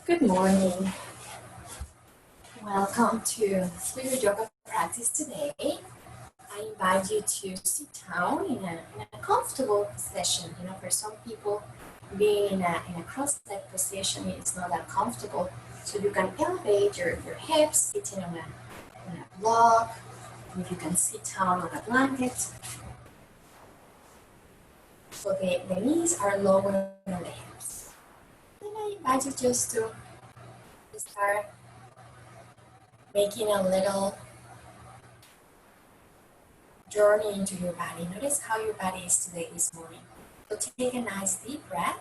Good morning. Welcome to your yoga practice today. I invite you to sit down in a comfortable position. For some people, being in a cross-legged position is not that comfortable. So you can elevate your hips, sitting on a block. If you can sit down on a blanket. So the knees are lower than the hips. Then I invite you just to start making a little journey into your body. Notice how your body is today, this morning. So take a nice deep breath.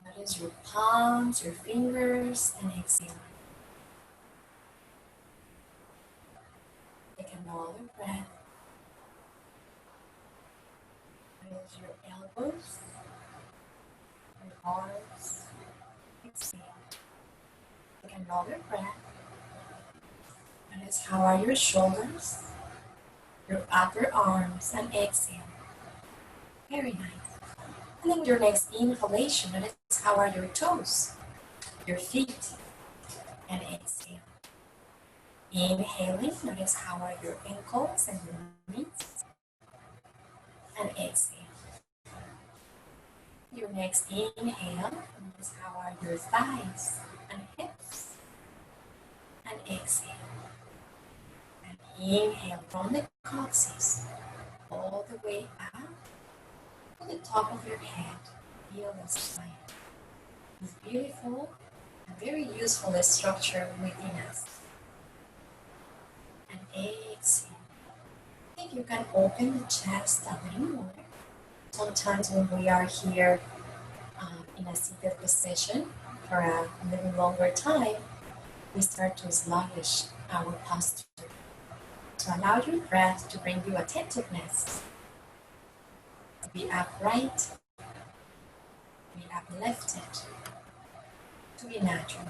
Notice your palms, your fingers, and exhale. Take another breath. Notice your elbows, your arms. Exhale. Take another breath. Notice how are your shoulders, your upper arms, and exhale. Very nice. And then with your next inhalation, notice how are your toes, your feet, and exhale. Inhaling, notice how are your ankles and your knees, and exhale. Your next inhale, notice how are your thighs and hips, and exhale. And inhale from the coccyx all the way up to the top of your head. Feel the spine. It's beautiful and very useful structure within us. And exhale. If you can open the chest a little more. Sometimes when we are here in a seated position for a little longer time, we start to sluggish our posture. So allow your breath to bring you attentiveness. To be upright, be uplifted, to be natural.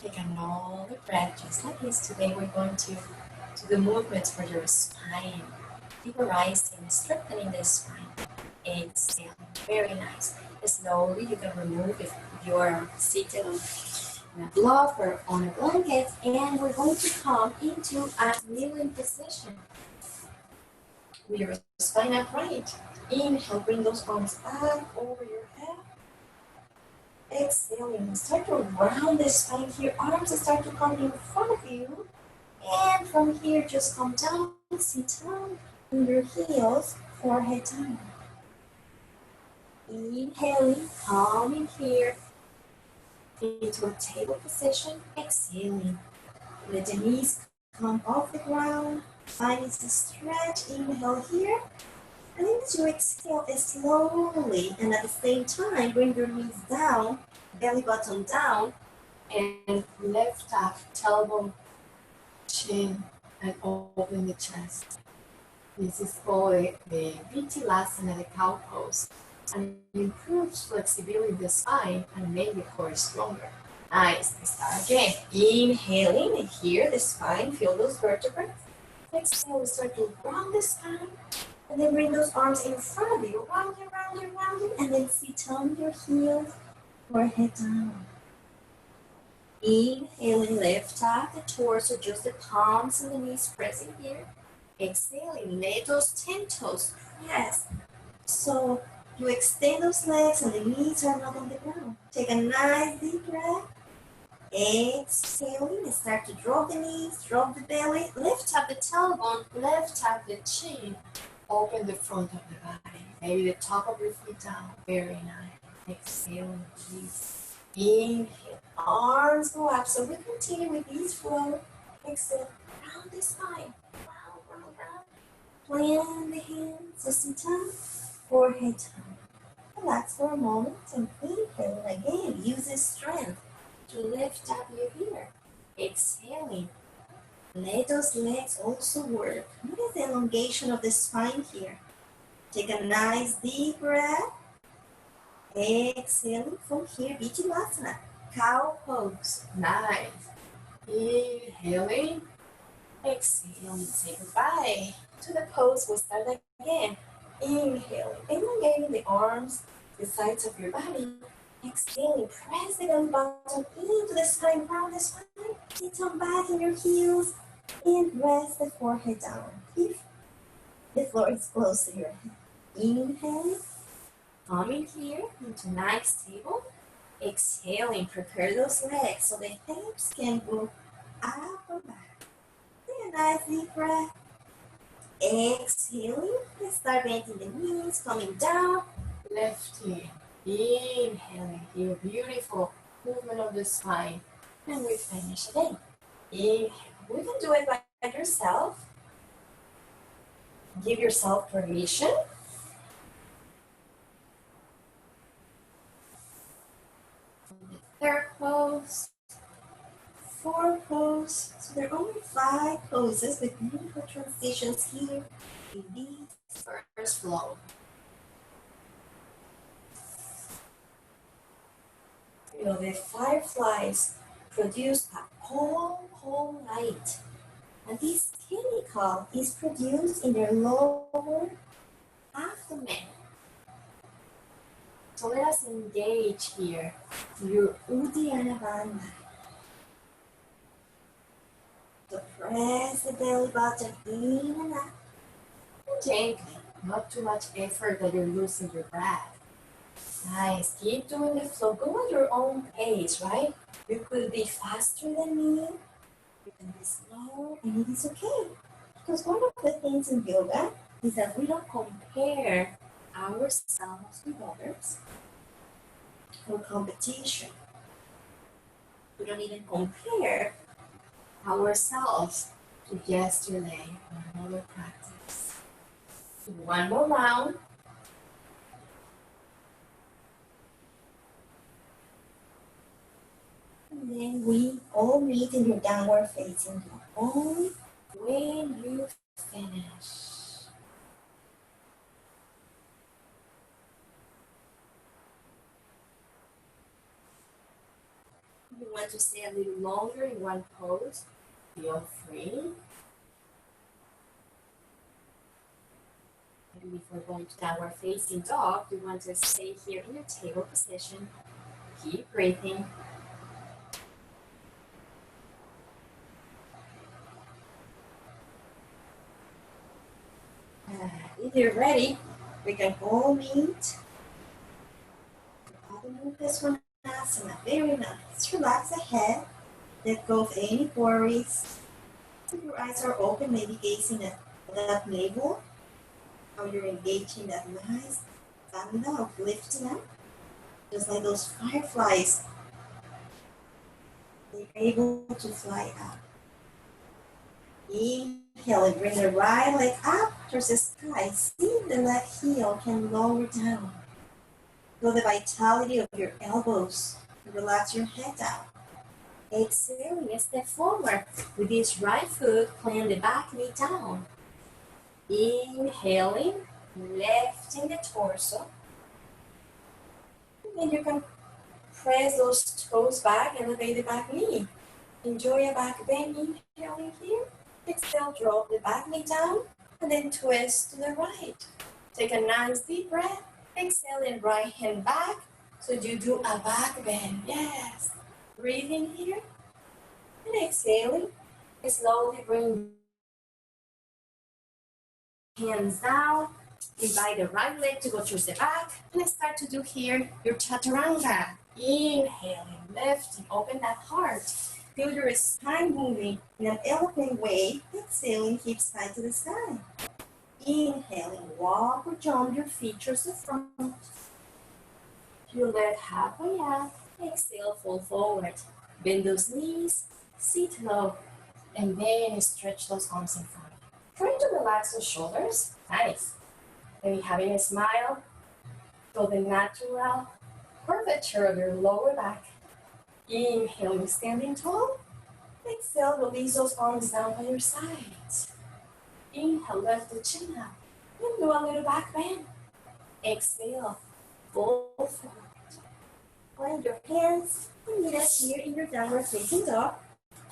Take another breath just like this. Today we're going to do the movements for your spine. Vaporizing, strengthening the spine. Exhale. Very nice. Slowly you can remove if you're seated on a block or on a blanket, and we're going to come into a kneeling position with your spine upright. Inhale, bring those arms up over your head. Exhaling, start to round the spine here. Arms start to come in front of you, and from here just come down, sit down on your heels, forehead down. Inhaling, coming here into a table position. Exhaling, let the knees come off the ground. Find a stretch. Inhale here, and then as you exhale slowly, and at the same time bring your knees down, belly button down, and lift up tailbone, chin, and open the chest. This is called the Vinyasa, the cow pose, and improves flexibility of the spine and make the core stronger. Nice. Let's start again. Inhaling, and here the spine, feel those vertebrae. Exhale, we start to round the spine, and then bring those arms in front of you, rounding, rounding, rounding, and then sit on your heels, forehead down. Inhaling, lift up the torso, just the palms and the knees pressing here. Exhaling, let those 10 toes press. So you extend those legs and the knees are not on the ground. Take a nice deep breath. Exhaling, start to drop the knees, drop the belly, lift up the tailbone, lift up the chin, open the front of the body. Maybe the top of your feet down. Very nice. Exhaling, please. Inhale, arms go up. So we continue with this flow. Exhale, round the spine. Round, round, round. Plant the hands, just in time. Forehead down. Relax for a moment and inhale again. Use the strength to lift up your ear. Exhaling. Let those legs also work. Look at the elongation of the spine here. Take a nice deep breath. Exhaling from here, Vinyasa, cow pose. Nice. Inhaling. Exhaling. Say goodbye to the pose. We'll start again. Inhaling, elongating the arms, the sides of your body. Exhaling, press the belly button into the spine, round the spine. Sit on back in your heels and rest the forehead down. If the floor is close to your head. Inhale, coming here into nice table. Exhaling, prepare those legs so the hips can go up and back. Take a nice deep breath. Exhaling, start bending the knees, coming down, lifting, inhaling here, beautiful movement of the spine, and we finish again. Inhale, we can do it by yourself. Give yourself permission. Third pose, fourth pose. So there are only 5 poses with beautiful transitions here in this first flow. You know, the fireflies produce a whole light. And this chemical is produced in their lower abdomen. So let us engage here your Uddiyana Bandha. So press the belly button in and up. And gently, not too much effort that you're losing your breath. Nice, keep doing the flow. Go at your own pace, right? You could be faster than me. You can be slow, and it is okay. Because one of the things in yoga is that we don't compare ourselves with others for competition. We don't even compare ourselves to yesterday or another practice. One more round. And then we all meet in your downward facing dog. When you finish. If you want to stay a little longer in one pose, feel free. Maybe if we're going to downward facing dog, you want to stay here in a table position. Keep breathing. If you're ready, we can all meet. Adho Mukha Svanasana. Very nice. Relax the head. Let go of any worries. If your eyes are open, maybe gazing at that navel. How you're engaging that nice bandha of lifting up. Just like those fireflies. They're able to fly up. Inhale and bring the right leg up towards the sky. See the left heel can lower down. Feel the vitality of your elbows. Relax your head down. Exhaling, step forward with this right foot, plant the back knee down. Inhaling, lifting the torso. And then you can press those toes back, elevate the back knee. Enjoy a back bend, inhaling here. Exhale, drop the back knee down, and then twist to the right. Take a nice deep breath. Exhale and right hand back. So you do a back bend, yes. Breathing here. And exhaling. Slowly bring hands down. Invite the right leg to go towards the back. And start to do here your chaturanga. Inhaling, lifting, open that heart. Feel your spine moving in an elephant way. Exhaling, hips side to the side. Inhaling, walk or jump your feet towards the front. You let halfway out. Exhale, fold forward. Bend those knees, sit low, and then stretch those arms in front. Try to relax those shoulders. Nice. Maybe having a smile. Feel the natural curvature of your lower back. Inhaling, standing tall. Exhale, release those arms down by your sides. Inhale, lift the chin up. And do a little back bend. Exhale, fold forward. Find your hands and meet us here in your downward facing dog.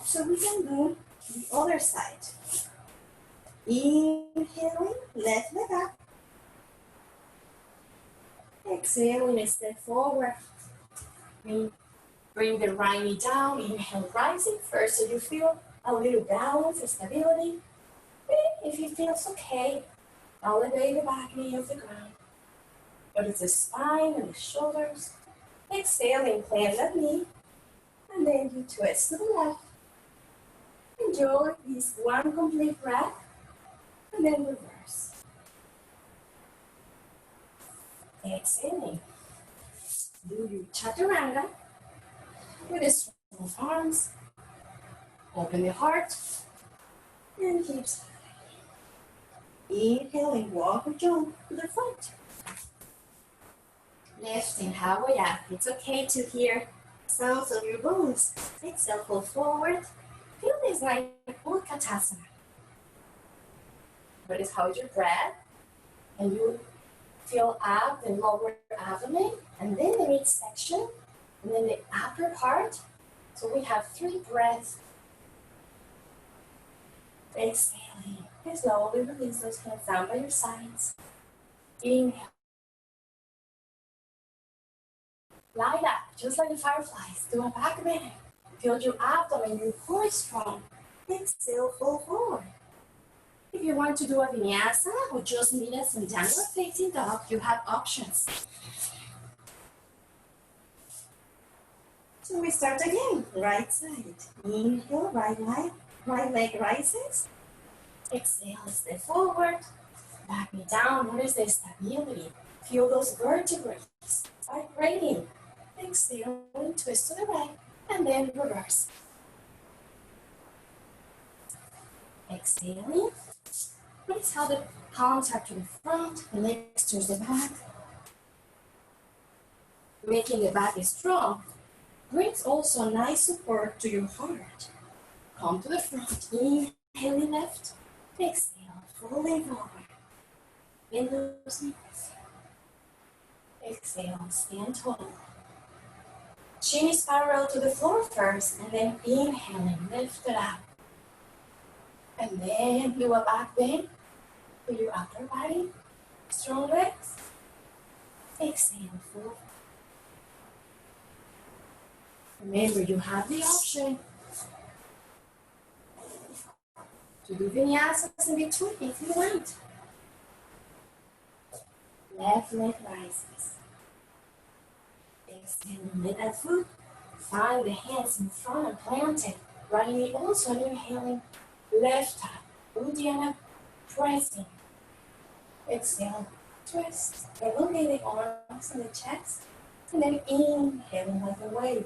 So we can do the other side. Inhaling, left leg up. Exhaling, step forward. Bring the right knee down. Inhale, rising first so you feel a little balance, stability. If it feels okay, elevate the back knee off the ground. Notice the spine and the shoulders. Exhaling, plant that knee. And then you twist to the left. Enjoy this one complete breath. And then reverse. Exhaling. Do your chaturanga with the strong of arms. Open the heart. And keep smiling. Inhale and walk or jump to the front. Lifting halfway up. It's okay to hear sounds of your bones. Exhale, pull forward. Feel this like Utkatasana. Notice how your breath, and you feel up the lower abdomen, and then the midsection, and then the upper part. So we have 3 breaths. Exhaling. Slowly release those hands down by your sides. Inhale. Light up, just like the fireflies. Do a back bend. Feel your abdomen, your core strong. Exhale, fall forward. If you want to do a vinyasa or just meet us in downward facing dog, you have options. So we start again. Right side. Inhale, right leg rises. Exhale, step forward. Back me down. Notice the stability. Feel those vertebrae vibrating. Exhale, twist to the right, and then reverse. Exhaling. Notice how the palms are to the front, the legs to the back. Making the back strong brings also nice support to your heart. Come to the front, inhaling left, exhale, falling forward. Bend those knees. Exhale, stand tall. Chin is parallel to the floor first, and then inhaling, lift it up. And then do a back bend to your upper body. Strong legs. Exhale, forward. Remember, you have the option to do vinyasas in between if you want. Left leg rises. Exhale, let that foot find the hands in front and planted. Right knee also inhaling. Left thigh, Uddiyana, pressing. Exhale, twist. Elongate the arms and the chest. And then inhaling like a wave.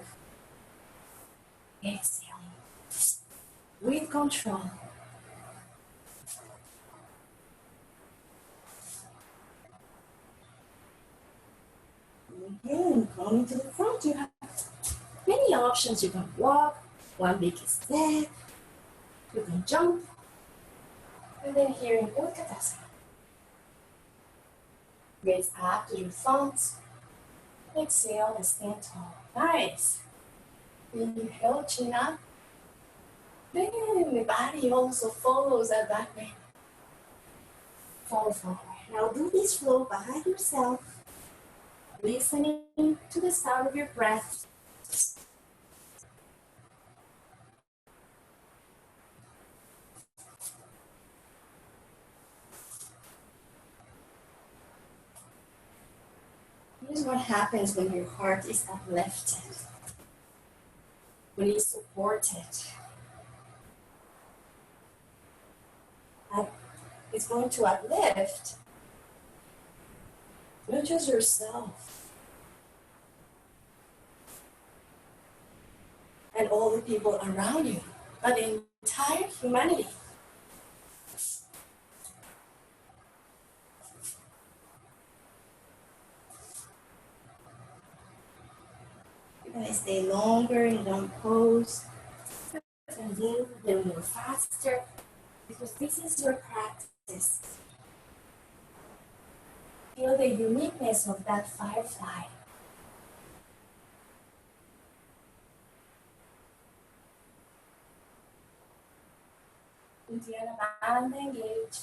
Exhaling with control. Again, coming to the front, you have many options. You can walk, one big step, you can jump, and then here in Utkatasana. Gaze up to your thumbs. Exhale and stand tall. Nice. Inhale, chin up. Then the body also follows that back bend. Fall forward. Now do this flow by yourself, listening to the sound of your breath. Here's what happens when your heart is uplifted, when it's supported. It's going to uplift not just yourself and all the people around you, but the entire humanity. You're going to stay longer in one pose and move a little more faster because this is your practice. Feel the uniqueness of that firefly. Uddiyana Bandha engage.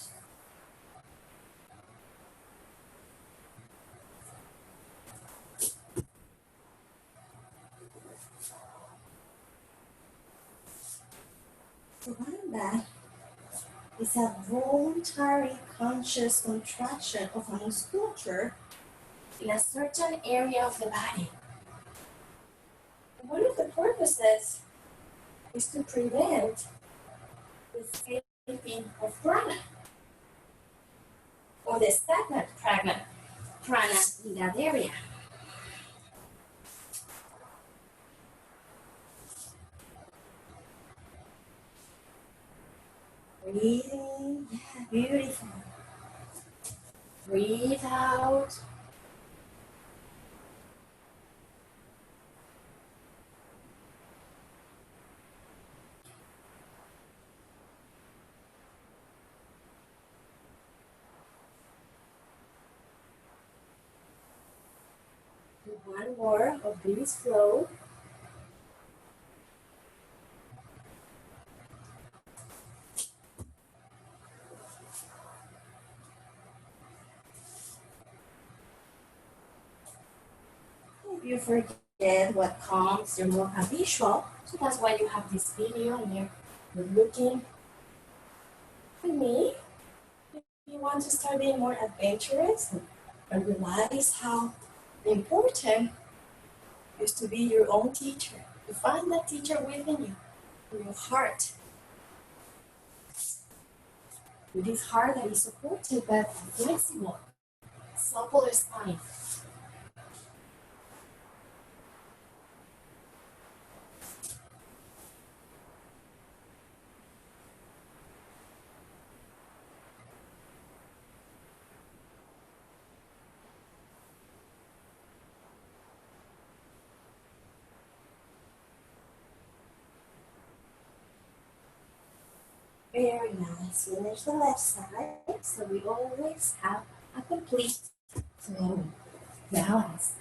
prana is a voluntary conscious contraction of a musculature in a certain area of the body. One of the purposes is to prevent the escaping of prana or the stagnant prana in that area. Breathing, yeah, beautiful. Breathe out. Do one more of this flow. If you forget what comes, you're more habitual. So that's why you have this video and you're looking at me. If you want to start being more adventurous and realize how important it is to be your own teacher, to find that teacher within you, in your heart. With this heart that is supportive but flexible, supple spine. Very nice. Finish the left side, so we always have a complete flow. Balance.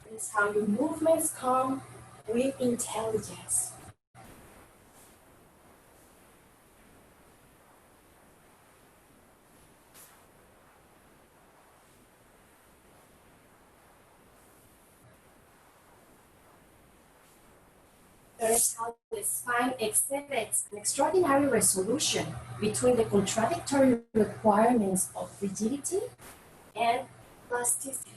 This is how your movements come with intelligence. Notice how the spine exhibits an extraordinary resolution between the contradictory requirements of rigidity and plasticity.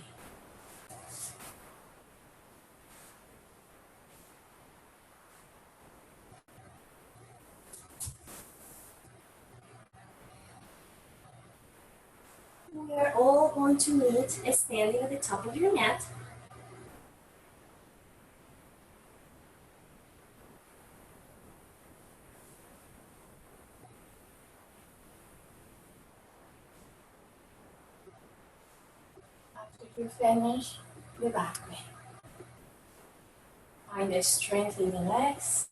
We are all going to meet standing at the top of your mat. After you finish the back bend, find the strength in the legs.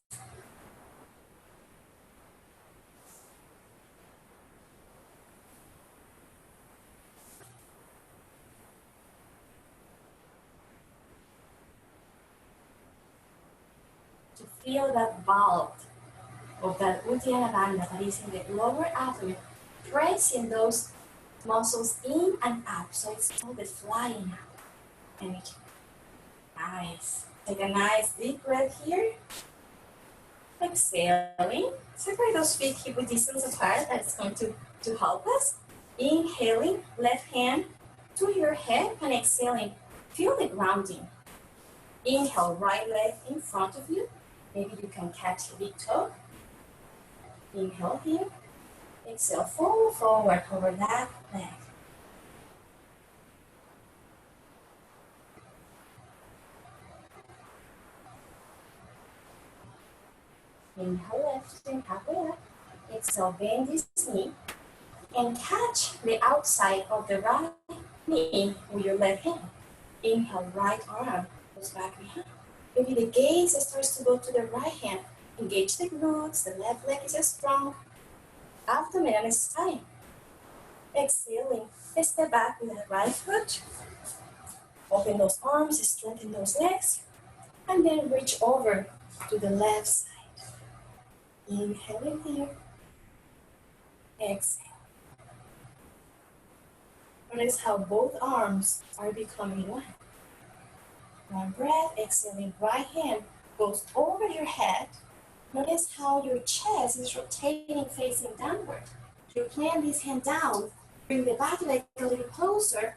To feel that bulk of that Uddiyana Bandha that is in the lower abdomen, pressing those muscles in and up. So it's called the flying out energy. Nice. Take a nice deep breath here. Exhaling. Separate those feet hip width distance apart. That's going to help us. Inhaling, left hand to your head and exhaling. Feel the grounding. Inhale, right leg in front of you. Maybe you can catch the big toe. Inhale here. Exhale, fall forward over that leg. Inhale, lifting halfway up. Exhale, bend this knee and catch the outside of the right knee with your left hand. Inhale, right arm goes back behind. Maybe the gaze starts to go to the right hand. Engage the glutes, the left leg is strong. Abdomen and spine. Exhaling, step back with the right foot. Open those arms, strengthen those legs. And then reach over to the left side. Inhale in here. Exhale. Notice how both arms are becoming one. One breath, exhaling, right hand goes over your head. Notice how your chest is rotating, facing downward. You plant this hand down, bring the back leg a little closer,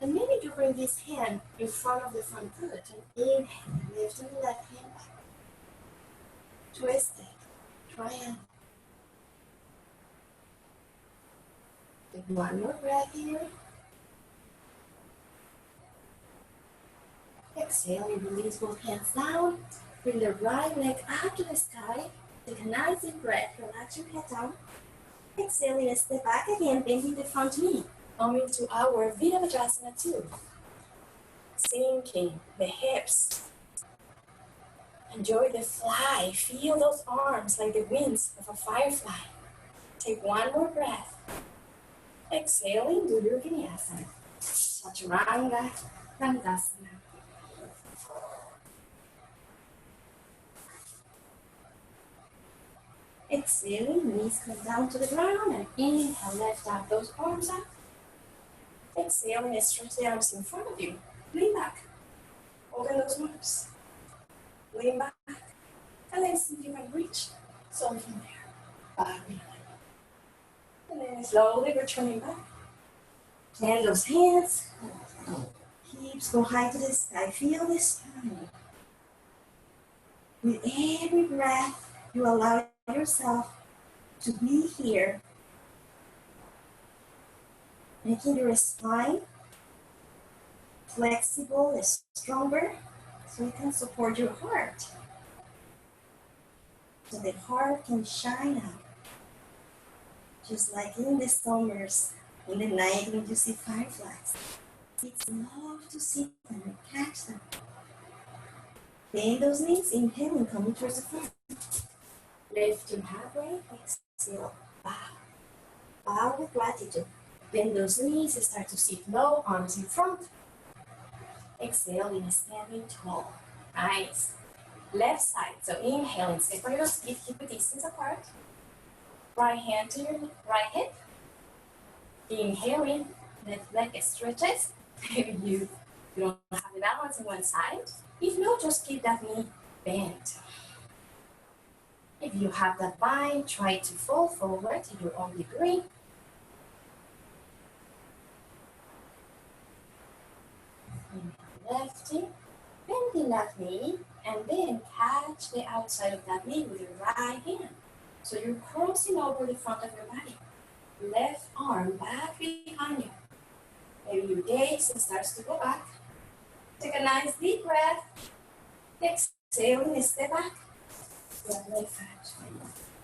and maybe you bring this hand in front of the front foot. And inhale, lifting the left hand back. Twist it, triangle. Take one more breath here. Exhale, you release both hands down. Bring the right leg up to the sky. Take a nice deep breath. Relax your head down. Exhaling and step back again, bending the front knee. Coming to our Virabhadrasana 2. Sinking the hips. Enjoy the fly. Feel those arms like the wings of a firefly. Take one more breath. Exhaling, do your Vinyasa. Chaturanga Dandasana. Exhaling, knees come down to the ground, and inhale, lift up those arms up. Exhaling, stretch the arms in front of you. Lean back. Open those arms. Lean back. And then see if you can reach. So from there. Back. And then slowly returning back. Plant those hands. Hips go high to the sky. Feel this time. With every breath, you allow yourself to be here, making your spine flexible and stronger so it can support your heart. So the heart can shine out. Just like in the summers, in the night when you see fireflies. It's love to see them and catch them. Bend those knees, inhale and come towards the front. Lift your halfway, exhale, bow. Bow with gratitude. Bend those knees and start to sit low, arms in front. Exhale in standing tall. Nice. Left side, so inhale and separate those feet, keep a distance apart. Right hand to your right hip. Inhaling, left leg stretches. Maybe you don't have the balance on one side. If not, just keep that knee bent. If you have that bind, try to fall forward to your own degree. Lifting, bending that knee, and then catch the outside of that knee with your right hand. So you're crossing over the front of your body. Left arm back behind you. Maybe your gaze starts to go back. Take a nice deep breath. Exhale and step back. Left leg flat.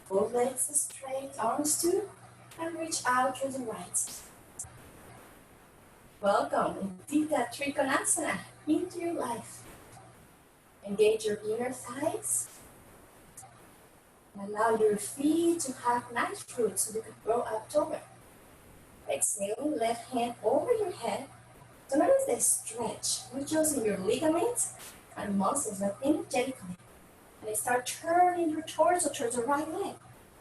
Both legs straight, arms too, and reach out to the right. Welcome, Utthita Trikonasana, into your life. Engage your inner thighs. Allow your feet to have nice roots so they can grow up taller. Exhaling, left hand over your head. So notice the stretch, which is in your ligaments and muscles that energetically. And start turning your torso towards the right leg.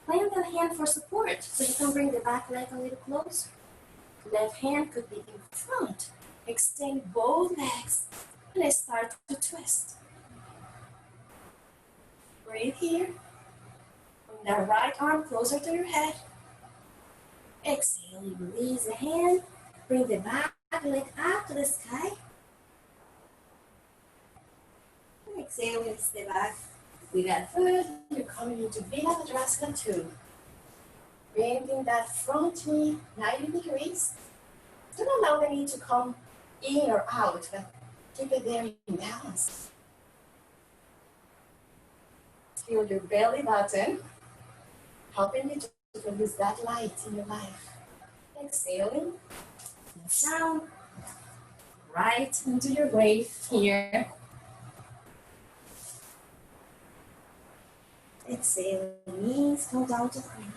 Plant that hand for support so you can bring the back leg a little closer. Left hand could be in front. Extend both legs and start to twist. Breathe here. Bring that right arm closer to your head. Exhale, you release the hand. Bring the back leg up to the sky. Exhale, and step back. With that foot, you're coming into Virabhadrasana 2. Bending that front knee 90 degrees. Don't allow the knee to come in or out, but keep it there in balance. Feel your belly button, helping you to produce that light in your life. Exhaling, down, right into your wave here. Exhale, knees come down to the ground.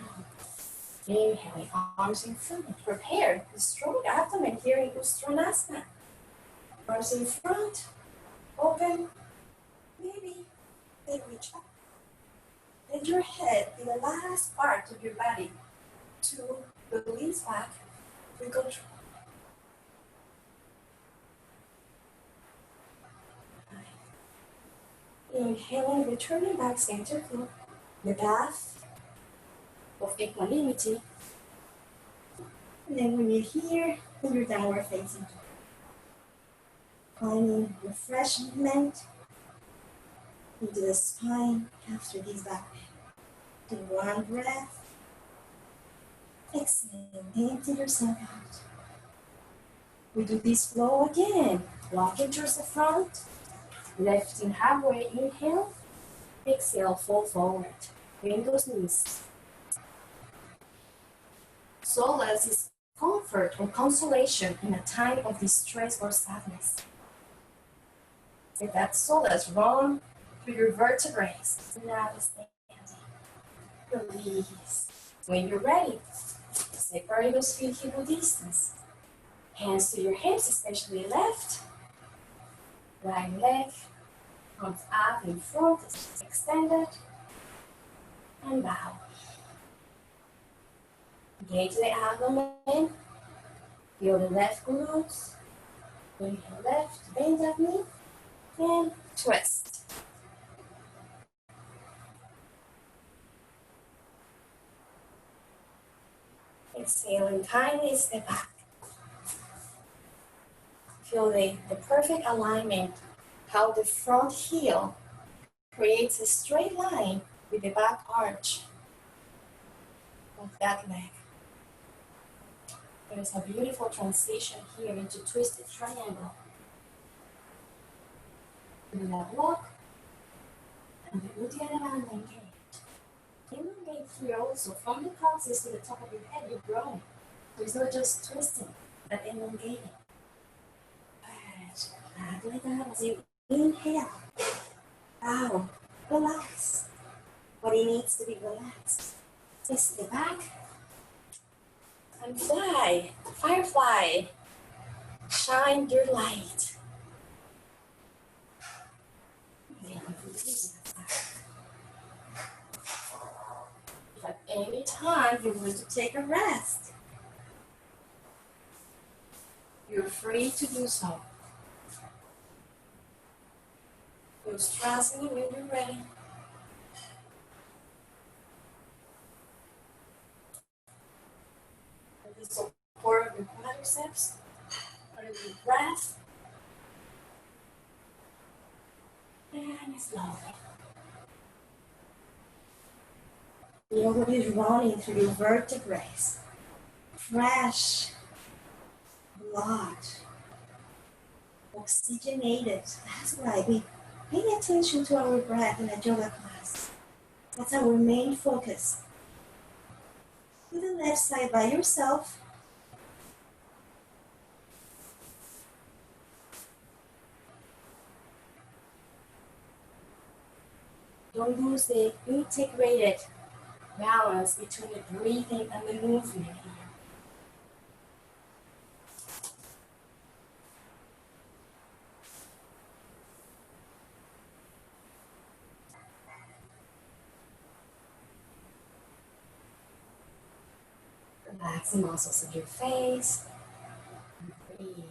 Inhaling, arms in front. Prepare the strong abdomen here in Uttanasana. Arms in front, open, maybe they reach up. Let your head be the last part of your body to release back with control. Inhaling, returning back center flow, the path of equanimity. And then when you're here, in your downward facing, finding refreshment into the spine after this back bend. In one breath, exhale, empty yourself out. We do this flow again. Walking towards the front, lifting halfway, inhale, exhale, fall forward. Bend those knees. Solace is comfort or consolation in a time of distress or sadness. Let that solace run through your vertebrae. Now standing. Release. When you're ready, separate those feet hip distance. Hands to your hips, especially left. Right leg comes up in front, extended, and bow. Engage the abdomen, feel the left glutes. Inhale left, bend that knee, and twist. Exhaling kindly, step back. Feel the perfect alignment, how the front heel creates a straight line with the back arch of that leg. There is a beautiful transition here into twisted triangle. Do that walk, and the Uddiyana engage. Elongate here also, from the coccyx to the top of your head, you're growing. So it's not just twisting, but elongating. Like that, as you inhale, bow, relax. Body needs to be relaxed. Place the back, and fly, firefly, shine your light. If at any time you want to take a rest, you're free to do so. You're stressing when you're ready. And the support of your quadriceps, or your breath, and slowly. Feel what is running through your vertebrae. Fresh blood, oxygenated. That's why we pay attention to our breath in a yoga class. That's our main focus. To the left side by yourself. Don't lose the integrated balance between the breathing and the movement here. Relax the muscles of your face. And breathe.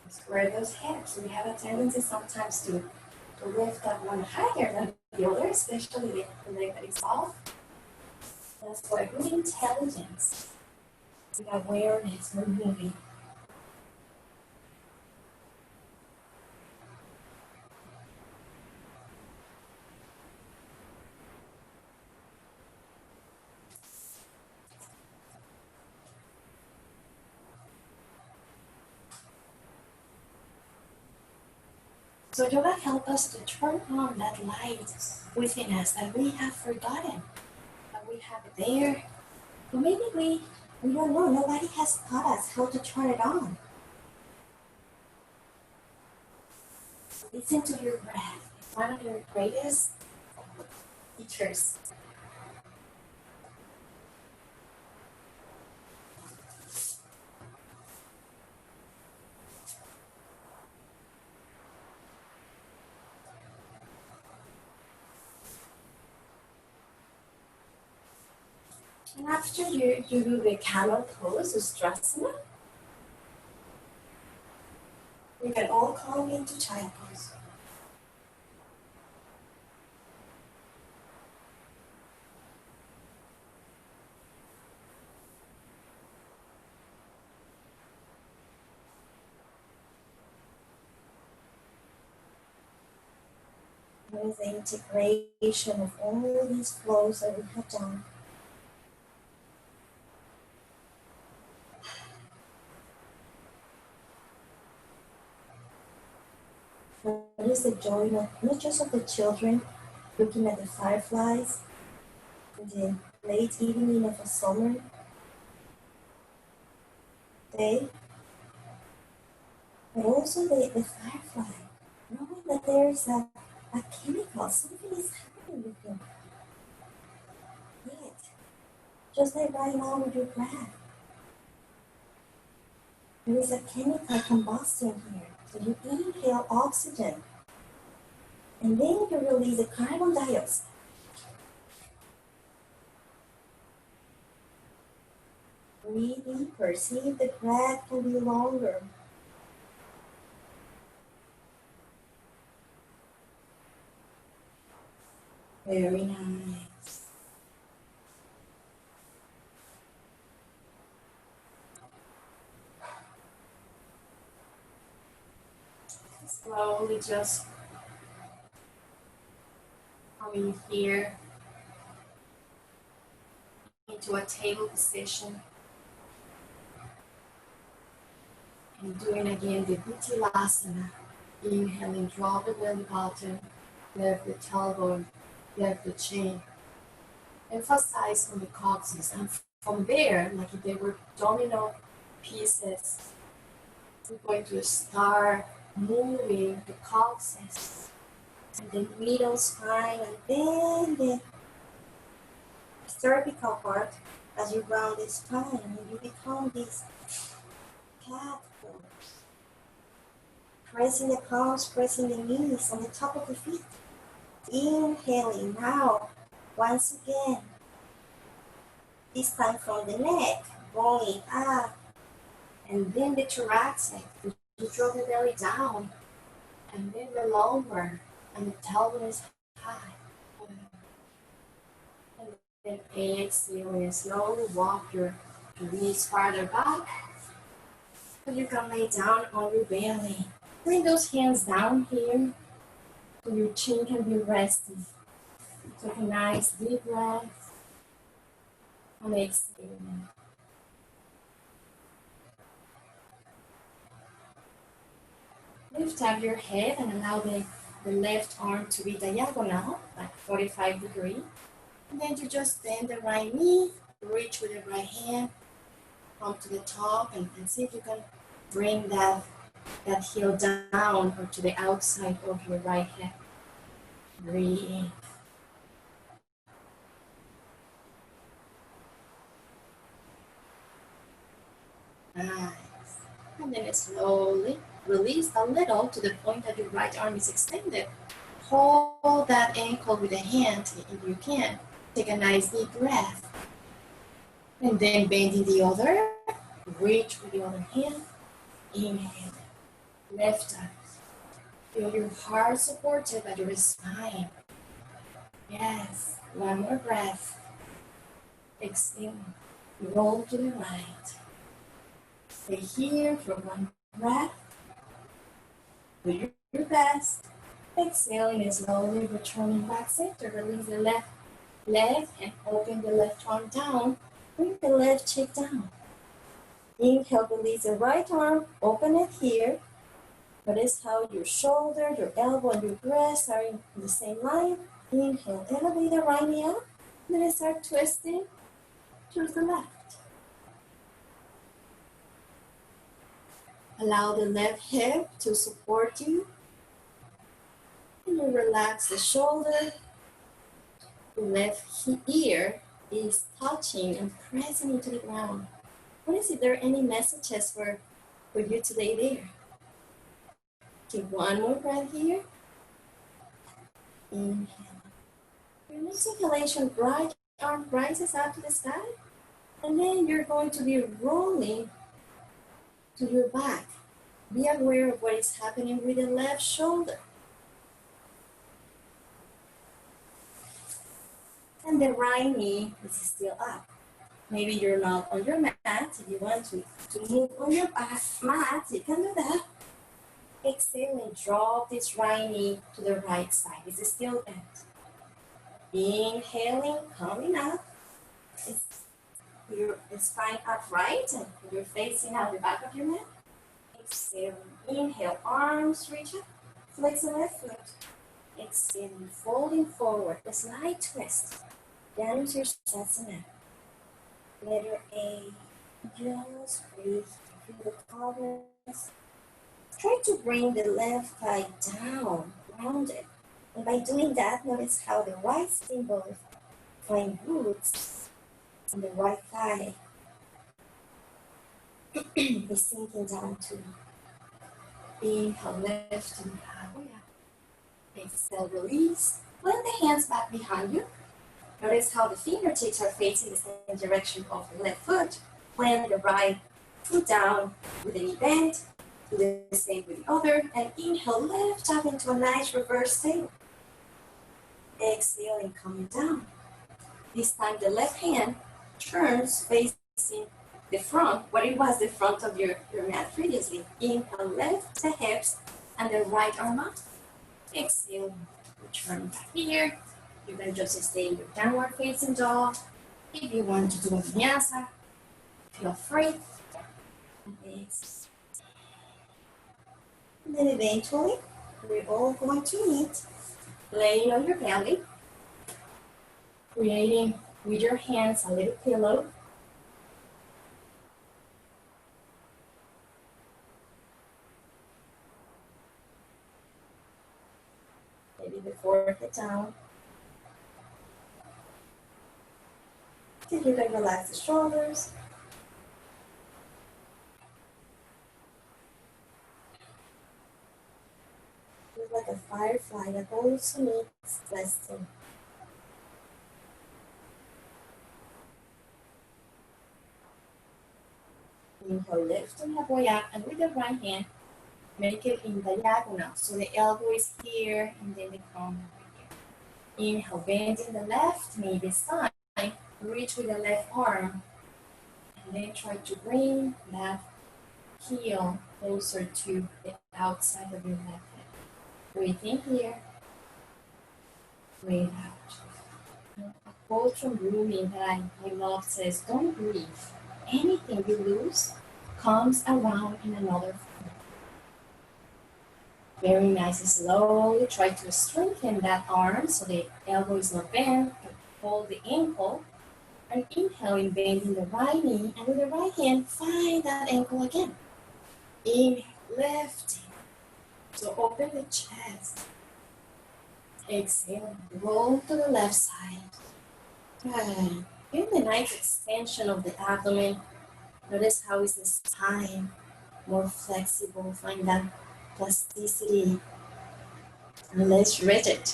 Square those hips. We have a tendency sometimes to lift up one higher than the other, especially the leg that is off. That's why good intelligence, with awareness, we're moving. So yoga helps us to turn on that light within us that we have forgotten, that we have it there. Or maybe we don't know, nobody has taught us how to turn it on. Listen to your breath. It's one of your greatest teachers. And after you do the camel pose, Ustrasana, You can all come into child pose. With the integration of all these flows that we have done. What is the joy not just of the children looking at the fireflies in the late evening of a summer day, but also the firefly, knowing that there is a chemical, something is happening with them. Yet, just like right now with your breath, there is a chemical combustion here. So you inhale oxygen, and then you release the carbon dioxide. Breathe deeper, see if the breath can be longer. Very nice. Slowly just coming here into a table position and doing again the Uttanasana. Inhaling, drop the belly button, lift the tailbone, lift the chin. Emphasize on the coccyx, and from there, like if they were domino pieces, we're going to start moving the coccyx and the middle spine, and then the cervical part as you round the spine, and you become this cat pose. Pressing the palms, pressing the knees on the top of the feet. Inhaling now, once again. This time from the neck, going up, and then the thoracic. You drop the belly down, and then the lower, and the tailbone is high. And then exhale and slowly walk your knees farther back. So you can lay down on your belly. Bring those hands down here, so your chin can be resting. Take a nice deep breath, and exhale. Lift up your head and allow the left arm to be diagonal, like 45 degrees. And then you just bend the right knee, reach with the right hand, come to the top, and see if you can bring that heel down or to the outside of your right hip. Breathe. Nice. And then slowly release a little to the point that your right arm is extended. Hold that ankle with a hand if you can. Take a nice deep breath. And then bending the other, reach with the other hand. Inhale. Lift up. Feel your heart supported by your spine. Yes. One more breath. Exhale. Roll to the right. Stay here for one breath. Do your best. Exhaling and slowly returning back center. Release the left leg and open the left arm down. Bring the left cheek down. Inhale, release the right arm. Open it here. Notice how your shoulder, your elbow, and your breast are in the same line. Inhale, elevate the right knee up. Then start twisting to the left. Allow the left hip to support you. And you relax the shoulder. The left ear is touching and pressing into the ground. What is it? There any messages for you today there? Take one more breath here. Inhale. Your next inhalation, right arm rises up to the sky. And then you're going to be rolling to your back. Be aware of what is happening with the left shoulder. And the right knee is still up. Maybe you're not on your mat. If you want to move on your mat, you can do that. Exhale and drop this right knee to the right side. It's still bent. Inhaling, coming up. Your spine upright and you're facing out the back of your neck. Exhale, inhale, arms reach up, flex the left foot. Exhale, folding forward, a slight twist. Down to your Sasana. Letter A, just breathe through the pelvis. Try to bring the left thigh down, rounded. And by doing that, notice how the right symbol finds roots on the right thigh. Is sinking down to inhale, left and right. Exhale, release. Blend the hands back behind you. Notice how the fingertips are facing the same direction of the left foot. Blend the right foot down with the knee bent. Do the same with the other. And inhale, left up into a nice reverse table. Exhaling, coming down. This time the left hand turns facing the front, what it was the front of your mat previously. Inhale, left the hips and the right arm up. Exhale, return back here. You can just stay in your downward facing dog. If you want to do a vinyasa, feel free. And then eventually, we're all going to meet laying on your belly, creating with your hands a little pillow. Maybe the forehead down. Then you can relax the shoulders. It's like a firefly that also needs resting. Inhale, lift and halfway up, and with the right hand, make it in diagonal. So the elbow is here, and then the palm over here. Inhale, bending the left knee this time. Reach with the left arm. And then try to bring that heel closer to the outside of your left hip. Breathe in here. Breathe out. A quote from Rumi that I love says, don't grieve. Anything you lose comes around in another form. Very nice. Slowly try to strengthen that arm so the elbow is not bent. Hold the ankle and inhale in bending the right knee, and with the right hand find that ankle again. Inhale, left. So open the chest. Exhale, roll to the left side. Good. Feel the nice extension of the abdomen. Notice how is the spine more flexible. Find that plasticity and less rigid.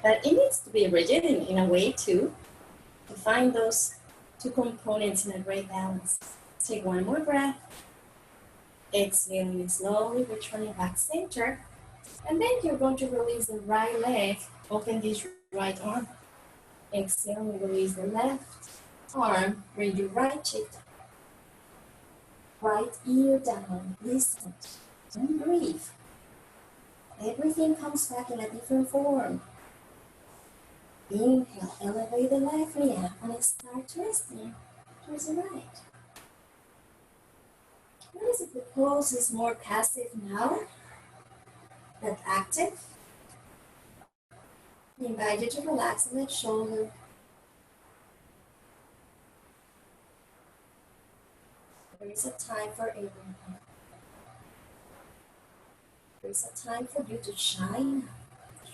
But it needs to be rigid in a way too, to find those two components in a great balance. Take one more breath. Exhaling slowly, returning back center. And then you're going to release the right leg, open this right arm. Exhale and release the left arm, bring your right cheek, right ear down, listen, and breathe. Everything comes back in a different form. Inhale, elevate the left knee up and start twisting towards the right. Notice if the pose is more passive now than active. I invite you to relax the left shoulder. There is a time for everything. There is a time for you to shine.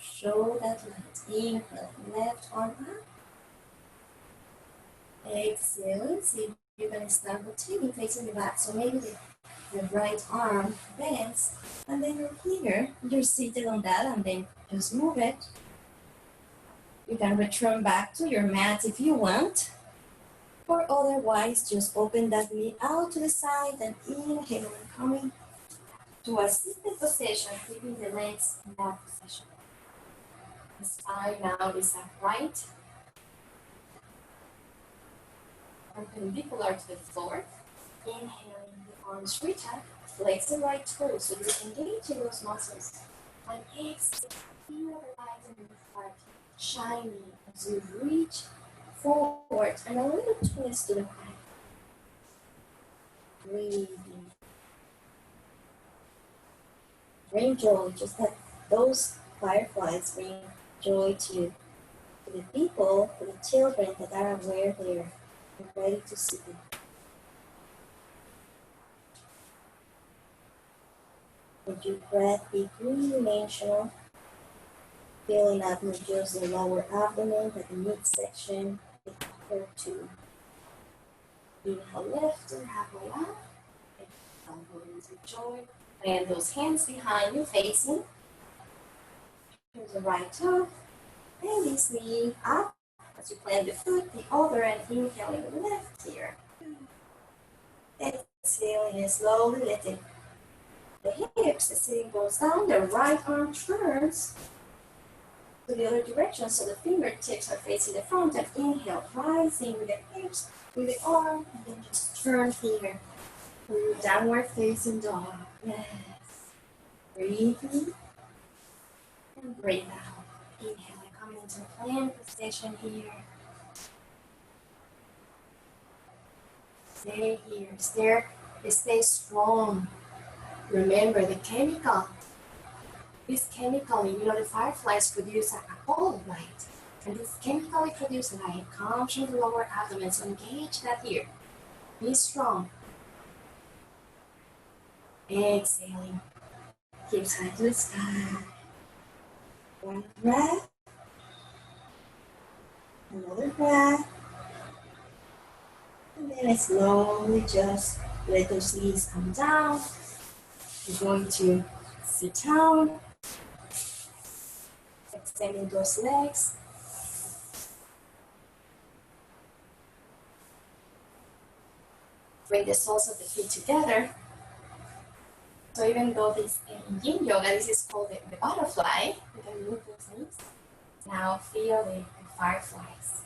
Show that light. Inhale, left arm up. Exhale, see if you can start rotating, facing the back. So maybe the right arm bends, and then you're seated on that, and then just move it. You can return back to your mat if you want, or otherwise just open that knee out to the side and inhale and coming. To assisted position, keeping the legs in that position. The spine now is upright, perpendicular to the floor. Inhaling, the arms reach up, flex the right toes so you're engaging those muscles. And exhale, feel the eyes in the heart shining as you reach forward and a little twist to the back. Breathing. Bring joy, just like those fireflies bring joy to the people, to the children that are aware there and ready to see them. With your breath, be three-dimensional, filling up not just the lower abdomen, but the midsection, the upper two. Inhale, lift and halfway up. Exhale, go into joy. And those hands behind you facing. Here's the right toe. And this knee up as you plant the foot, the other, and inhaling lift here. Exhaling slowly, letting the hips, the sitting goes down, the right arm turns to the other direction, so the fingertips are facing the front, and inhale, rising with the hips, with the arm, and then just turn here to downward facing dog. Yes. Breathe in and breathe out. Inhale, coming into plank position here. Stay here, stay strong. Remember the chemical. This chemical, the fireflies produce a ball of light. And this chemically produced light comes from the lower abdomen, so engage that here. Be strong. Exhaling. Keep side to the sky. One breath. Another breath. And then slowly just let those knees come down. You're going to sit down. Extending those legs. Bring the soles of the feet together. So even though this in yin yoga, this is called the butterfly, you can move those knees. Now feel the fireflies.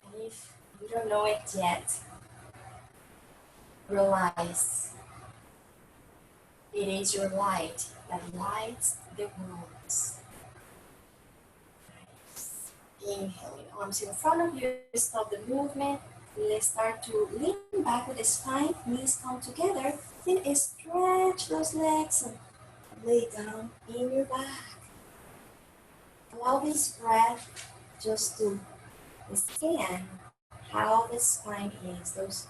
And if you don't know it yet, realize it is your light that lights the world. Inhaling, arms in front of you, stop the movement. Let's start to lean back with the spine, knees come together. Then stretch those legs and lay down in your back. Allow this breath just to scan how the spine is, those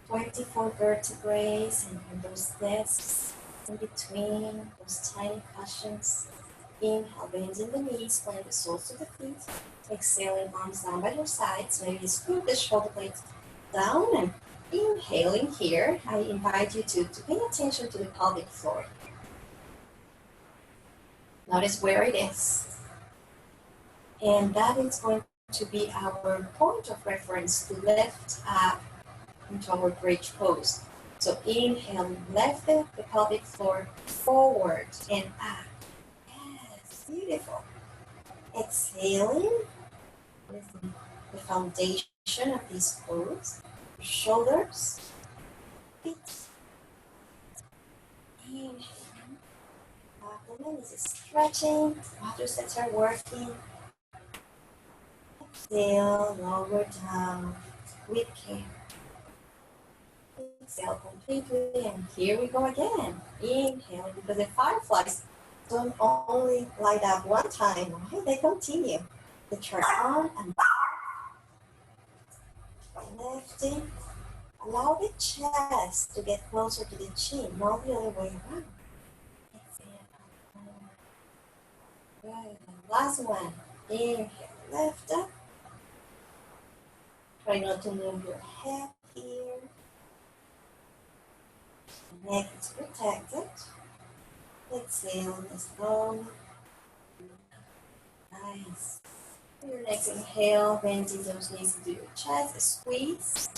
24 vertebrae and those discs in between, those tiny cushions. Inhale, bending the knees, plant the soles of the feet. Exhaling, arms down by your sides. Maybe scoot the shoulder blades down and inhaling here. I invite you to pay attention to the pelvic floor. Notice where it is. And that is going to be our point of reference to lift up into our bridge pose. So inhale, lift the pelvic floor forward and up. Beautiful. Exhaling, lifting the foundation of this pose. Shoulders, feet. Inhaling. Abdomen is stretching. Quadriceps are working. Exhale, lower down with care. Exhale completely, and here we go again. Inhale, because the fireflies don't only light up one time, right? They continue. The turn on and lifting. Allow the chest to get closer to the chin, not the other way around. Exhale. Good. Last one. Inhale, lift up. Try not to move your head here. The neck is protected. Exhale slowly. Nice. Your next inhale, bending those knees into your chest, squeeze.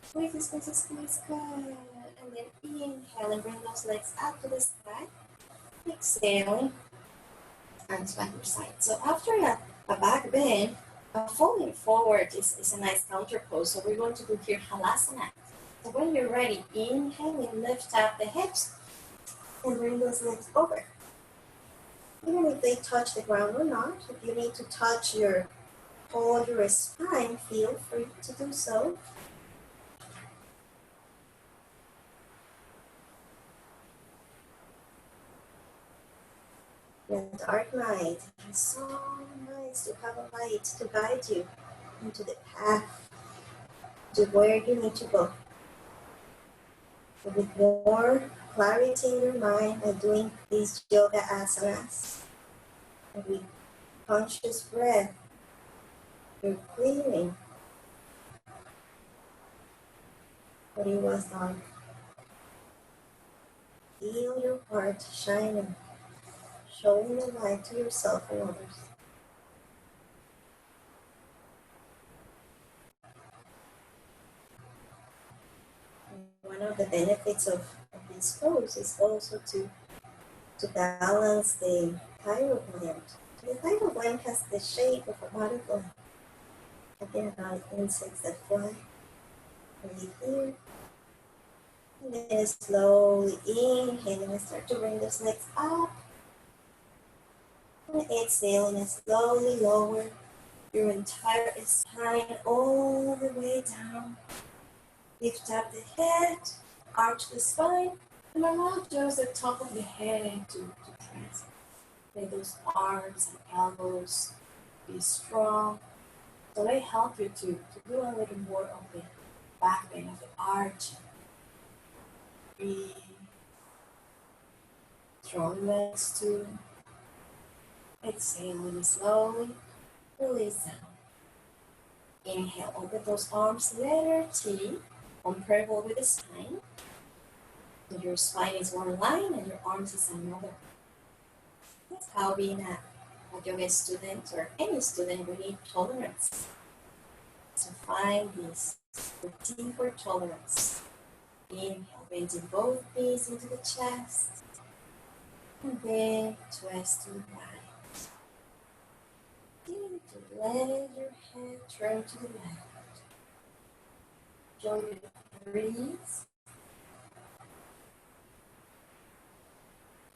Squeeze, squeeze, squeeze, good. And then inhale and bring those legs up to the sky. Exhaling, arms by your side. So after a back bend, falling forward is a nice counter pose. So we're going to do here Halasana. So when you're ready, inhale and lift up the hips and bring those legs over. Even if they touch the ground or not, if you need to touch your hold your spine, feel free to do so. In the dark night, it's so nice to have a light to guide you into the path to where you need to go. So with more clarity in your mind by doing these yoga asanas, and with conscious breath, you're clearing what it was dark. Feel your heart shining, showing the light to yourself and others. One of the benefits of this pose is also to balance the thyroid gland. The thyroid gland has the shape of a butterfly. Again, about insects that fly. Breathe here. And then slowly inhale and start to bring those legs up. And exhale and slowly lower your entire spine all the way down. Lift up the head, arch the spine, and allow just the top of the head to press. Let those arms and elbows be strong. So they help you to do a little more of the back bend of the arch. Breathe. Strong legs too. Exhale and slowly release down. Inhale, open those arms, letter T, comparable with the spine. So your spine is one line and your arms is another. That's how being a yoga student or any student, we need tolerance. So find this routine for tolerance. Inhale, bending both knees into the chest. And then twist to the right. Continue to let your head turn to the left. Enjoy the breeze.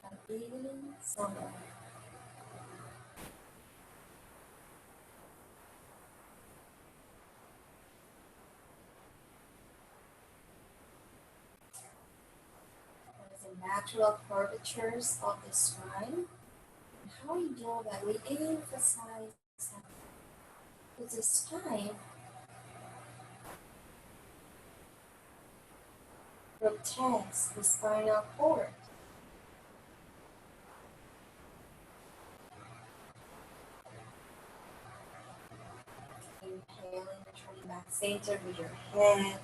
A evening summer. The natural curvatures of the spine. And how in yoga we emphasize that with the spine protects the spinal cord. Inhaling, turning back center with your head,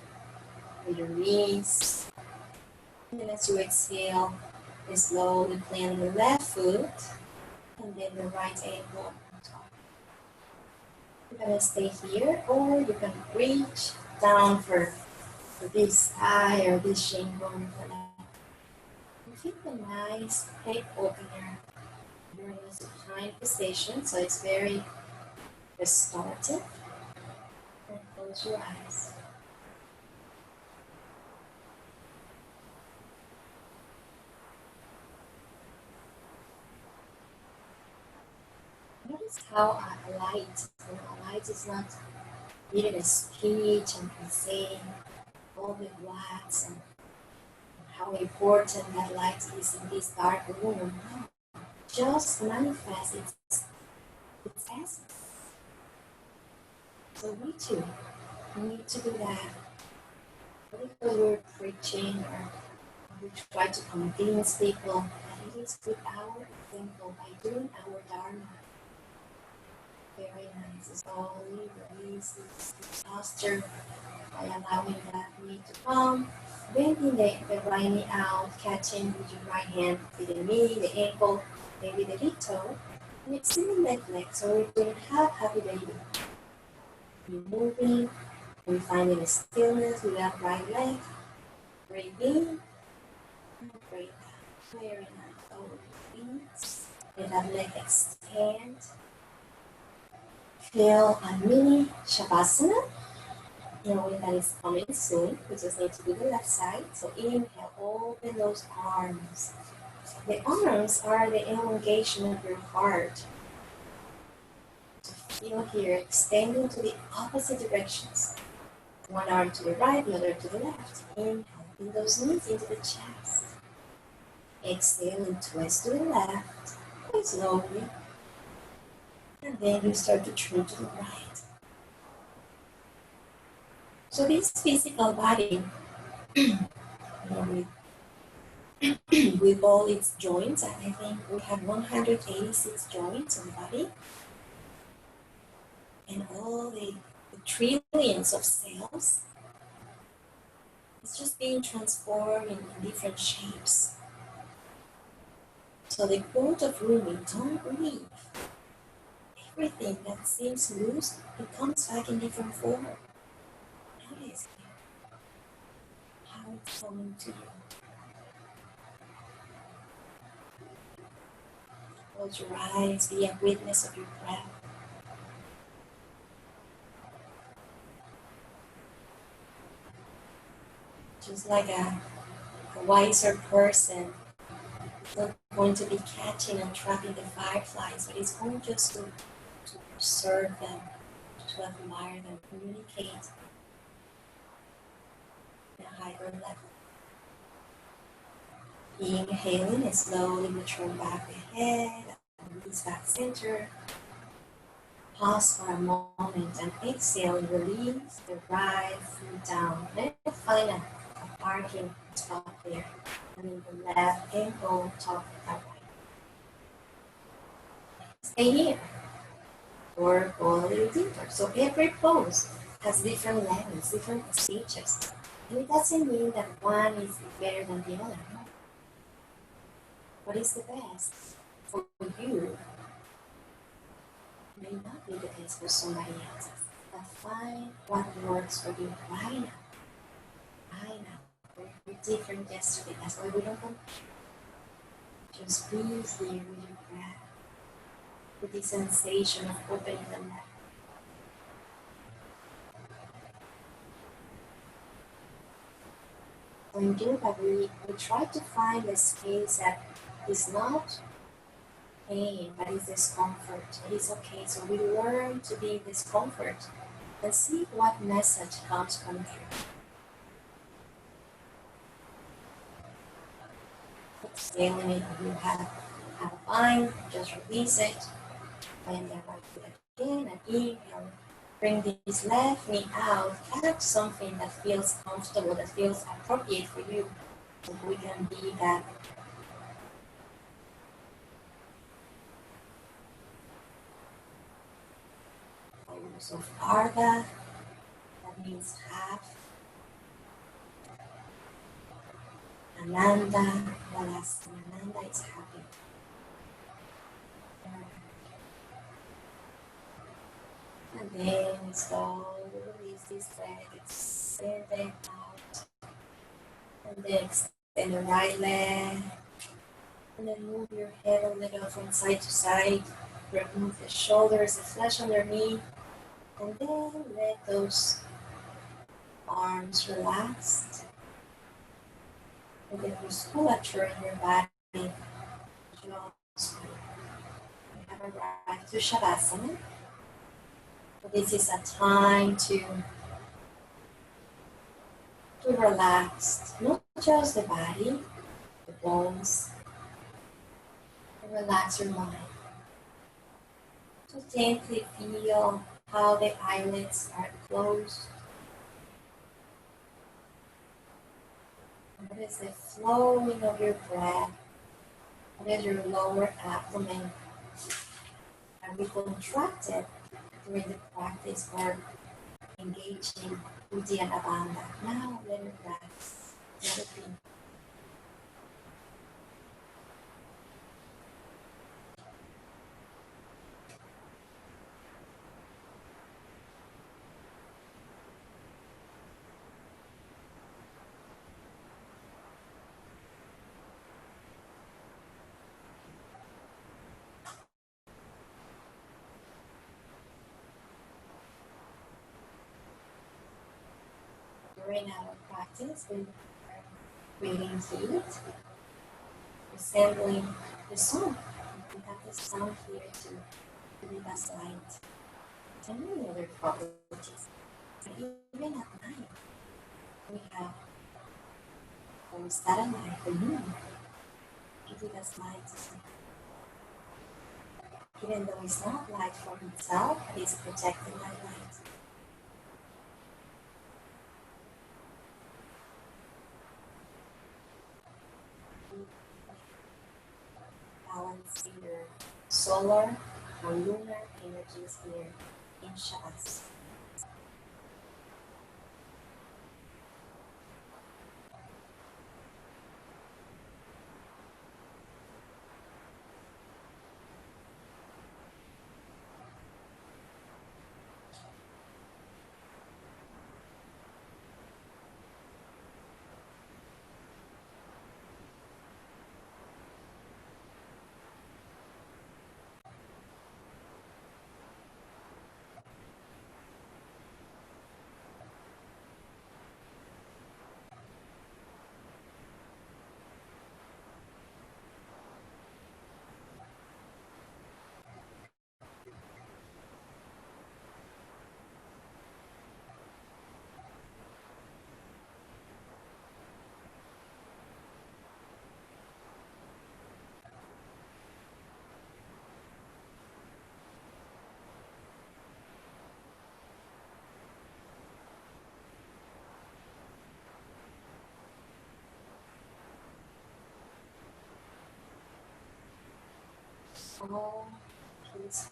with your knees. And then as you exhale, slowly plant the left foot and then the right ankle on top. You're gonna stay here, or you can reach down for this thigh or this shin bone for that. And keep a nice hip opener. You're in a supine position, so it's very restorative. And close your eyes. Notice how a light is not needing a speech and saying all the whats and how important that light is in this dark room. Just manifest its essence. So we too need to do that. Because we're preaching or we try to convince people that it is with our example by doing our dharma. Very nice. Slowly release this posture by allowing that knee to come. Bending the right knee out, catching with your right hand with the knee, the ankle, maybe the big toe. And extending left leg, so we're doing half happy baby. We're moving, we're finding a stillness with that right leg. Breathe in and breathe out. Very nice. Over the feet. Let that leg extend. Feel a mini Shavasana. Knowing that it's coming soon. We just need to do the left side. So inhale, open those arms. The arms are the elongation of your heart. Feel here, extending to the opposite directions. One arm to the right, the other to the left. Inhale, bring those knees into the chest. Exhale and twist to the left, quite slowly. And then you start to turn to the right. So this physical body, with, with all its joints, and I think we have 186 joints in the body, and all the trillions of cells, it's just being transformed in different shapes. So the quote of Rumi, don't leave. Everything that seems loose, it comes back in different form. Notice how it's coming to you. Close your eyes, be a witness of your breath. Just like a wiser person is not going to be catching and trapping the fireflies, but it's going just to observe them, to admire them, communicate at a higher level. Inhaling and slowly return back the head, release back center. Pause for a moment and exhale and release the right foot down. Let's find a parking spot there. And then the left ankle top upright. Stay here or go a little deeper. So every pose has different levels, different stages. And it doesn't mean that one is better than the other. No. What is the best for you may not be the case for somebody else. But find what works for you right now. Right now. We're different yesterday. That's why we don't compare. Just breathe here with your breath. With the sensation of opening the neck. When yoga, we try to find a space that is not pain, but is discomfort. It is okay. So we learn to be in discomfort and see what message comes from here. Exhaling it, you have fine, just release it. Bend the right foot again and inhale. Bring this left knee out. Catch something that feels comfortable, that feels appropriate for you. So we can be that pose of Ardha. That means half. Ananda, Balasana. Ananda is happy. And then slowly release this leg, extend it out. And then extend the right leg. And then move your head a little from side to side. Remove the shoulders, the flesh underneath. And then let those arms relax. And the musculature in your body just we have arrived to Shavasana. So this is a time to relax, not just the body, the bones, and relax your mind. So gently feel how the eyelids are closed. What is the flowing of your breath? What is your lower abdomen? Are we contracted during the practice or engaging Uddiyana Bandha? Now let it relax. Let it be. during our practice, we are creating heat, resembling the sun. We have the sun here to give us light and many other properties. And even at night, we have our satellite, the moon, to give us light. Even though it's not light from itself, it is projected by light. Balancing your solar or lunar energies here in Shavasana. All peaceful.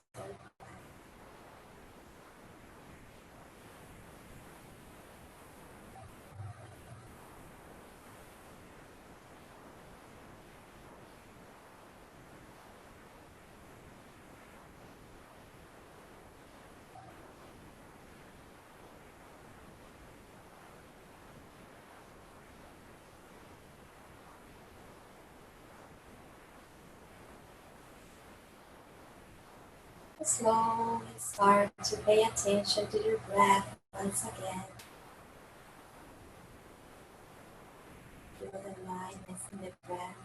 Slowly start to pay attention to your breath once again. Feel the lightness in the breath.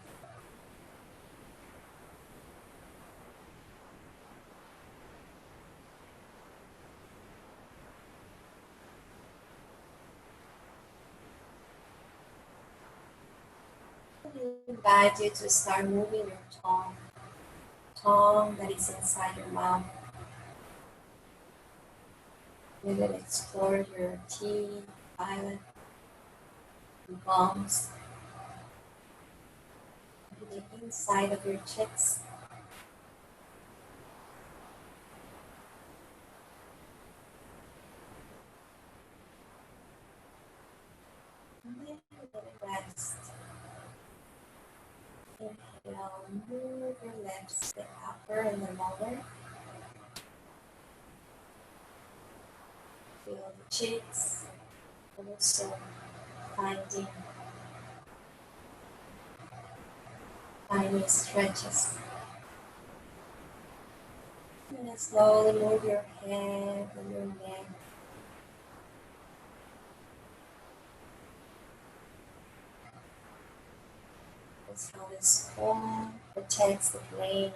I invite you to start moving your tongue that is inside your mouth. You will explore your teeth, eyelid, and gums, the inside of your cheeks. And then let it rest. Inhale, move your lips, the upper and the lower. Feel the cheeks, also finding tiny stretches. And then slowly move your head and your neck. That's how this form protects the brain.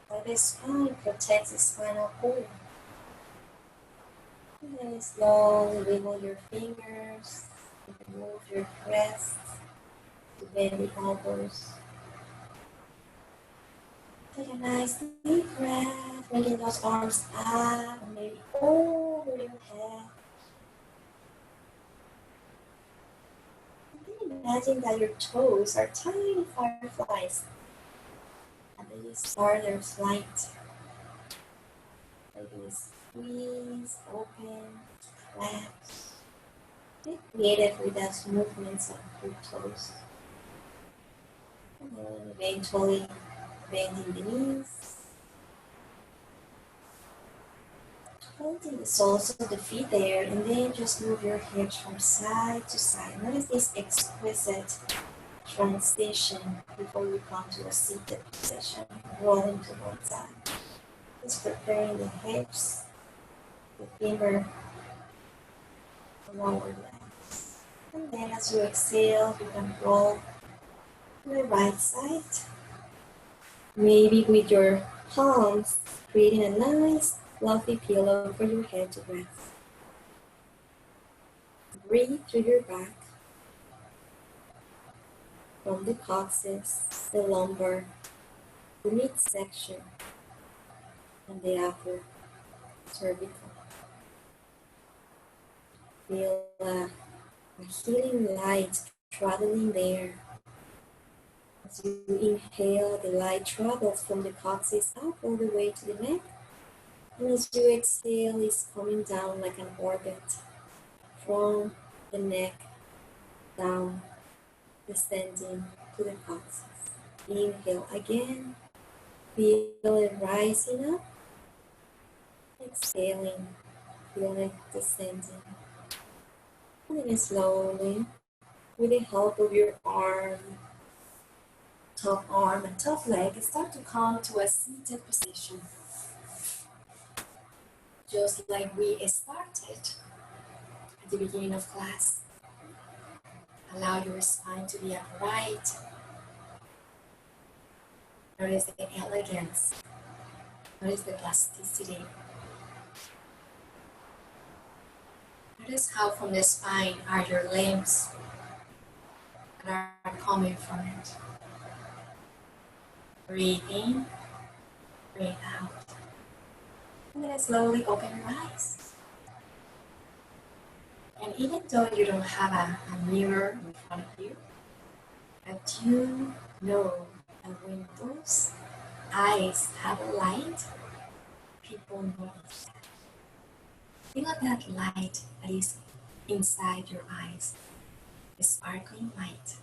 How this spine protects the spinal cord. And then slowly wiggle your fingers, move your wrists, to bend the elbows. Take a nice deep breath, bringing those arms up and maybe over your head. And then imagine that your toes are tiny fireflies and they start their flight. Maybe squeeze, open, collapse. Be creative with those movements of your toes. And then eventually bending the knees. Holding the soles of the feet there, and then just move your hips from side to side. Notice this exquisite transition before you come to a seated position, rolling to one side. Just preparing the hips, the finger, the lower legs. And then as you exhale, you can roll to the right side. Maybe with your palms, creating a nice fluffy pillow for your head to rest. Breathe through your back, from the coccyx, the lumbar, the midsection, and the upper cervical. Feel a healing light traveling there. As you inhale, the light travels from the coccyx up all the way to the neck. And as you exhale, it's coming down like an orbit from the neck down, descending to the coccyx. Inhale again, feel it rising up. Exhaling, feel it descending. And then slowly, with the help of your top arm and top leg, start to come to a seated position. Just like we started at the beginning of class. Allow your spine to be upright. Notice the elegance. Notice the plasticity. Notice how from the spine are your limbs that are coming from it. Breathe in, breathe out. And then slowly open your eyes. And even though you don't have a mirror in front of you, but you know that when those eyes have a light, people notice that. Feel that light that is inside your eyes, a sparkling light,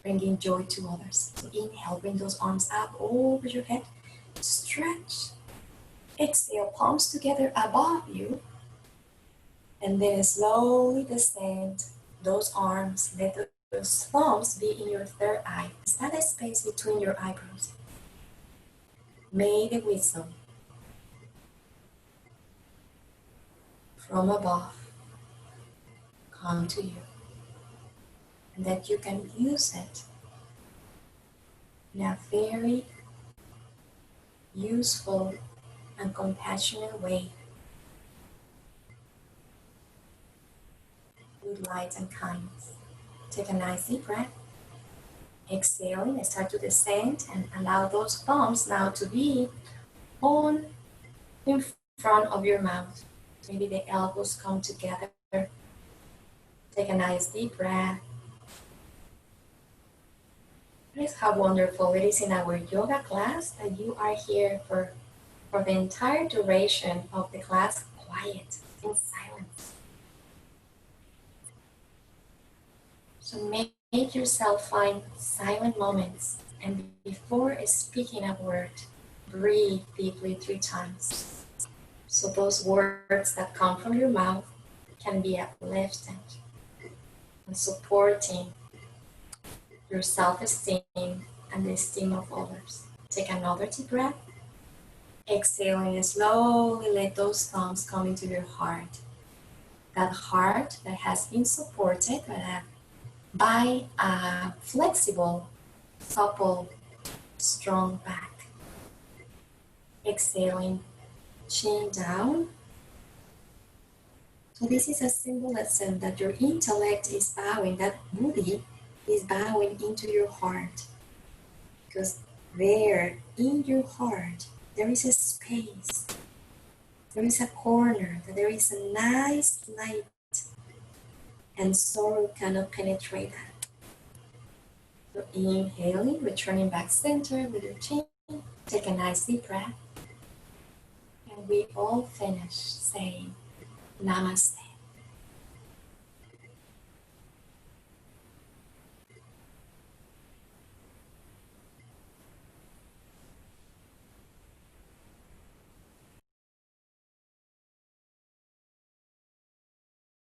bringing joy to others. So inhale, bring those arms up over your head, stretch. Exhale, palms together above you, and then slowly descend those arms. Let those thumbs be in your third eye. Is that a space between your eyebrows? May the wisdom from above come to you, and that you can use it in a very useful and compassionate way, with light and kindness. Take a nice deep breath. Exhaling, start to descend and allow those thumbs now to be on in front of your mouth. Maybe the elbows come together. Take a nice deep breath. Notice how wonderful it is in our yoga class that you are here for the entire duration of the class, quiet, in silence. So make yourself find silent moments, and before speaking a word, breathe deeply 3 times. So those words that come from your mouth can be uplifting and supporting your self-esteem and the esteem of others. Take another deep breath. Exhaling and slowly let those thumbs come into your heart. That heart that has been supported by a flexible, supple, strong back. Exhaling, chin down. So this is a symbolism that your intellect is bowing, that buddhi is bowing into your heart. Because there, in your heart, there is a space, there is a corner, there is a nice light, and sorrow cannot penetrate that. So inhaling, returning back center with your chin, take a nice deep breath, and we all finish saying Namaste.